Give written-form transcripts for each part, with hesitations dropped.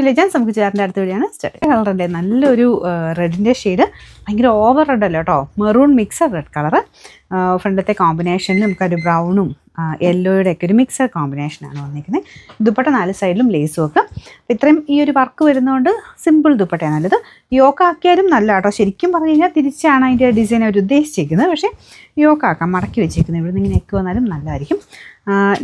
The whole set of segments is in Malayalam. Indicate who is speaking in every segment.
Speaker 1: ലെജൻസ് നമുക്ക് ചേർന്ന അടുത്ത വഴിയാണ് കളറിൻ്റെ നല്ലൊരു റെഡിൻ്റെ ഷെയ്ഡ് ഭയങ്കര ഓവർ റെഡ് അല്ല കേട്ടോ, മെറൂൺ മിക്സഡ് റെഡ് കളറ്. ഫ്രണ്ടിലത്തെ കോമ്പിനേഷനിൽ നമുക്കൊരു ബ്രൗണും യെല്ലോയുടെ ഒക്കെ ഒരു മിക്സഡ് കോമ്പിനേഷനാണ് വന്നിരിക്കുന്നത്. ദുപ്പട്ട 4 സൈഡിലും ലേസും ഒക്കെ. അപ്പോൾ ഇത്രയും ഈ ഒരു വർക്ക് വരുന്നതുകൊണ്ട് സിമ്പിൾ ദുപ്പട്ടയാണ് നല്ലത്. യോക്കാക്കിയാലും നല്ല കേട്ടോ. ശരിക്കും പറഞ്ഞു കഴിഞ്ഞാൽ തിരിച്ചാണ് അതിൻ്റെ ഡിസൈൻ അവർ ഉദ്ദേശിച്ചിരിക്കുന്നത്. യോക്കാക്കാം, മടക്കി വെച്ചിരിക്കുന്നത്. ഇവിടെ നിന്ന് ഇങ്ങനെ നെക്ക് വന്നാലും നല്ലതായിരിക്കും.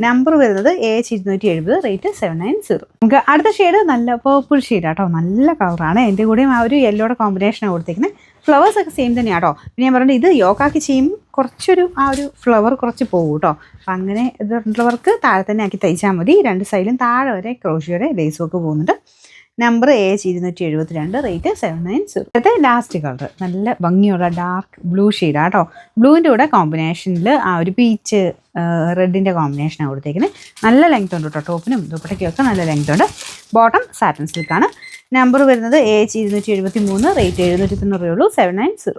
Speaker 1: നമ്പർ വരുന്നത് AH270, റേറ്റ് 790. നമുക്ക് അടുത്ത ഷെയ്ഡ് നല്ല പേർപ്പിൾ ഷെയ്ഡാട്ടോ, നല്ല കളറാണ്. എൻ്റെ കൂടെയും ആ ഒരു യെല്ലോയുടെ കോമ്പിനേഷനാണ് കൊടുത്തിരിക്കുന്നത്. ഫ്ലവേഴ്സ് ഒക്കെ സെയിം തന്നെയാണ് കേട്ടോ. പിന്നെ ഞാൻ പറഞ്ഞത് ഇത് യോക്കാക്കി ചെയ്യുമ്പോൾ കുറച്ചൊരു ആ ഒരു ഫ്ലവർ കുറച്ച് പോകും കേട്ടോ. അപ്പം അങ്ങനെ ഇതുള്ളവർക്ക് താഴെ തന്നെ ആക്കി തയ്ച്ചാൽ മതി. 2 സൈഡിലും താഴെ വരെ ക്രോഷിയുടെ ലേസും ഒക്കെ പോകുന്നുണ്ട്. Number AH272, rate 790. അടുത്ത ലാസ്റ്റ് കളർ നല്ല ഭംഗിയുള്ള ഡാർക്ക് ബ്ലൂ ഷെയ്ഡാണ് കേട്ടോ. ബ്ലൂവിൻ്റെ കൂടെ കോമ്പിനേഷനിൽ ആ ഒരു പീച്ച് റെഡിൻ്റെ കോമ്പിനേഷനാണ് കൊടുത്തേക്കുന്നത്. നല്ല ലെങ്ത് ഉണ്ട് കേട്ടോ, ടോപ്പിനും ദുപ്പട്ടയ്ക്കും ഒക്കെ നല്ല ലെങ്ത് ഉണ്ട്. Bottom satin സിൽക്കാണ്. നമ്പർ വരുന്നത് AH273, റേറ്റ് 790 ഉള്ളൂ, 790.